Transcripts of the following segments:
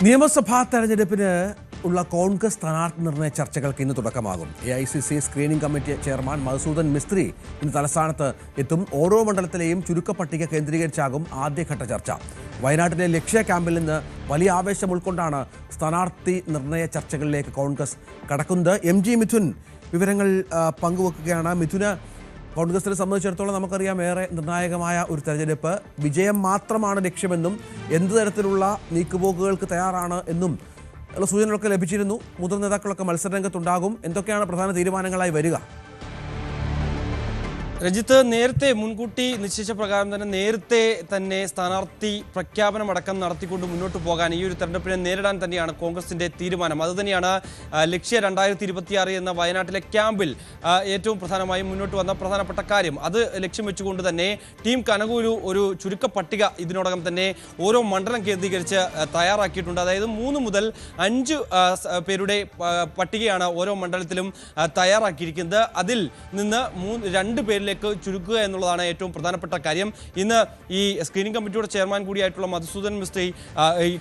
നിയമസഭാ തെരഞ്ഞെടുപ്പിന് ഉള്ള കോൺഗ്രസ് സ്ഥാനാർത്ഥി നിർണയ ചർച്ചകൾക്ക് ഇന്ന് തുടക്കമാകും. AICC screening committee chairman Madhusudan Mistry ഇന്ന് തലസ്ഥാനത്ത് എത്തും. ഓരോ മണ്ഡലത്തിലെയും ചുരുക്കപ്പട്ടിക കേന്ദ്രീകരിച്ചാകും ആദ്യഘട്ട ചർച്ച. വയനാട്ടിലെ ലക്ഷ്യ ക്യാമ്പിൽ നിന്ന് വലിയ ആവേശം ഉൾക്കൊണ്ടാണ് സ്ഥാനാർത്ഥി നിർണയ ചർച്ചകളിലേക്ക് കോൺഗ്രസ് കടക്കുന്നത്. MG മിഥുൻ വിവരങ്ങൾ പങ്കുവെക്കുകയാണ്. മിഥുന്, കോൺഗ്രസിനെ സംബന്ധിച്ചിടത്തോളം നമുക്കറിയാം, ഏറെ നിർണായകമായ ഒരു തെരഞ്ഞെടുപ്പ്. വിജയം മാത്രമാണ് ലക്ഷ്യമെന്നും എന്ത് തരത്തിലുള്ള നീക്കുപോക്കുകൾക്ക് തയ്യാറാണ് എന്നും ഉള്ള സൂചനകളൊക്കെ ലഭിച്ചിരുന്നു. മുതിർന്ന നേതാക്കളൊക്കെ മത്സരരംഗത്തുണ്ടാകും. എന്തൊക്കെയാണ് പ്രധാന തീരുമാനങ്ങളായി വരിക? രജിത്ത്, നേരത്തെ മുൻകൂട്ടി നിശ്ചയിച്ച പ്രകാരം നേരത്തെ തന്നെ സ്ഥാനാർത്ഥി പ്രഖ്യാപനമടക്കം നടത്തിക്കൊണ്ട് മുന്നോട്ട് പോകാൻ, ഈ ഒരു തെരഞ്ഞെടുപ്പിനെ നേരിടാൻ തന്നെയാണ് കോൺഗ്രസിന്റെ തീരുമാനം. അതുതന്നെയാണ് ലക്ഷ്യ 2026 എന്ന വയനാട്ടിലെ ക്യാമ്പിൽ ഏറ്റവും പ്രധാനമായും മുന്നോട്ട് വന്ന പ്രധാനപ്പെട്ട കാര്യം. അത് ലക്ഷ്യം വെച്ചുകൊണ്ട് തന്നെ ടീം കനകൂലു ഒരു ചുരുക്ക പട്ടിക ഇതിനോടകം തന്നെ ഓരോ മണ്ഡലം കേന്ദ്രീകരിച്ച് തയ്യാറാക്കിയിട്ടുണ്ട്. അതായത് 3 മുതൽ 5 പേരുടെ പട്ടികയാണ് ഓരോ മണ്ഡലത്തിലും തയ്യാറാക്കിയിരിക്കുന്നത്. അതിൽ നിന്ന് 2 പേരിലേക്ക് ചുരുക്കുക എന്നുള്ളതാണ് ഏറ്റവും പ്രധാനപ്പെട്ട കാര്യം. ഇന്ന് ഈ സ്ക്രീനിംഗ് കമ്മിറ്റിയുടെ ചെയർമാൻ കൂടിയായിട്ടുള്ള മധുസൂദൻ മിസ്ത്രി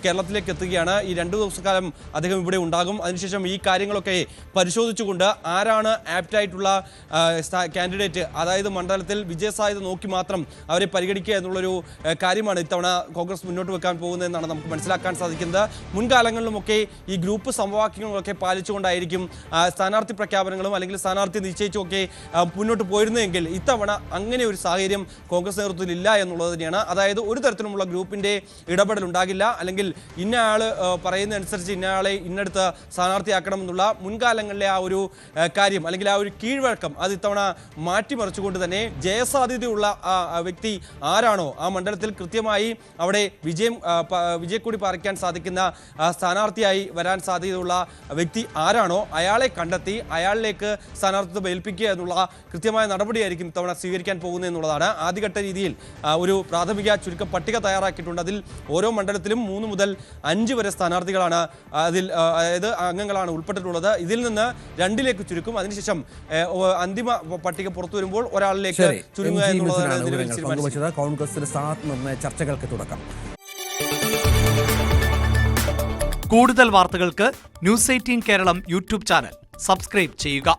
കേരളത്തിലേക്ക് എത്തുകയാണ്. ഈ 2 ദിവസക്കാലം അദ്ദേഹം ഇവിടെ ഉണ്ടാകും. അതിനുശേഷം ഈ കാര്യങ്ങളൊക്കെ പരിശോധിച്ചുകൊണ്ട് ആരാണ് ആപ്റ്റായിട്ടുള്ള കാൻഡിഡേറ്റ്, അതായത് മണ്ഡലത്തിൽ വിജയസാധ്യത നോക്കി മാത്രം അവരെ പരിഗണിക്കുക എന്നുള്ളൊരു കാര്യമാണ് ഇത്തവണ കോൺഗ്രസ് മുന്നോട്ട് വെക്കാൻ പോകുന്നതെന്നാണ് നമുക്ക് മനസ്സിലാക്കാൻ സാധിക്കുന്നത്. മുൻകാലങ്ങളിലുമൊക്കെ ഈ ഗ്രൂപ്പ് സമവാക്യങ്ങളൊക്കെ പാലിച്ചുകൊണ്ടായിരിക്കും സ്ഥാനാർത്ഥി പ്രഖ്യാപനങ്ങളും അല്ലെങ്കിൽ സ്ഥാനാർത്ഥി നിശ്ചയിച്ചുമൊക്കെ മുന്നോട്ട് പോയിരുന്നതെങ്കിൽ ഇത്തവണ അങ്ങനെ ഒരു സാഹചര്യം കോൺഗ്രസ് നേതൃത്വത്തിൽ ഇല്ല എന്നുള്ളത് തന്നെയാണ്. അതായത് ഒരു തരത്തിലുമുള്ള ഗ്രൂപ്പിന്റെ ഇടപെടൽ ഉണ്ടാകില്ല, അല്ലെങ്കിൽ ഇന്നയാൾ പറയുന്നതനുസരിച്ച് ഇന്നയാളെ ഇന്നടുത്ത് സ്ഥാനാർത്ഥിയാക്കണം എന്നുള്ള മുൻകാലങ്ങളിലെ ആ ഒരു കാര്യം, അല്ലെങ്കിൽ ആ ഒരു കീഴ്വഴക്കം, അത് ഇത്തവണ മാറ്റിമറിച്ചുകൊണ്ട് തന്നെ ജയസാധ്യതയുള്ള ആ വ്യക്തി ആരാണോ, ആ മണ്ഡലത്തിൽ കൃത്യമായി അവിടെ വിജയക്കൂടി പറിക്കാൻ സാധിക്കുന്ന സ്ഥാനാർത്ഥിയായി വരാൻ സാധ്യതയുള്ള വ്യക്തി ആരാണോ അയാളെ കണ്ടെത്തി അയാളിലേക്ക് സ്ഥാനാർത്ഥിത്വം ഏൽപ്പിക്കുക എന്നുള്ള കൃത്യമായ നടപടിയായിരിക്കും ഇത്തവണ സ്വീകരിക്കാൻ പോകുന്നത് എന്നുള്ളതാണ്. ആദ്യഘട്ട രീതിയിൽ ഒരു പ്രാഥമിക ചുരുക്ക പട്ടിക തയ്യാറാക്കിയിട്ടുണ്ട്. അതിൽ ഓരോ മണ്ഡലത്തിലും 3 മുതൽ 5 വരെ സ്ഥാനാർത്ഥികളാണ്, അതായത് അംഗങ്ങളാണ് ഉൾപ്പെട്ടിട്ടുള്ളത്. ഇതിൽ നിന്ന് 2ലേക്ക് ചുരുക്കും. അതിനുശേഷം അന്തിമ പട്ടിക പുറത്തു വരുമ്പോൾ ഒരാളിലേക്ക് ചുരുങ്ങുക എന്നുള്ളതാണ് കോൺഗ്രസിന്റെ സ്ഥാനാർത്ഥി നിർണയ ചർച്ചകൾക്ക് തുടക്കം. കൂടുതൽ വാർത്തകൾക്ക് News 18 Keralam YouTube channel subscribe ചെയ്യുക.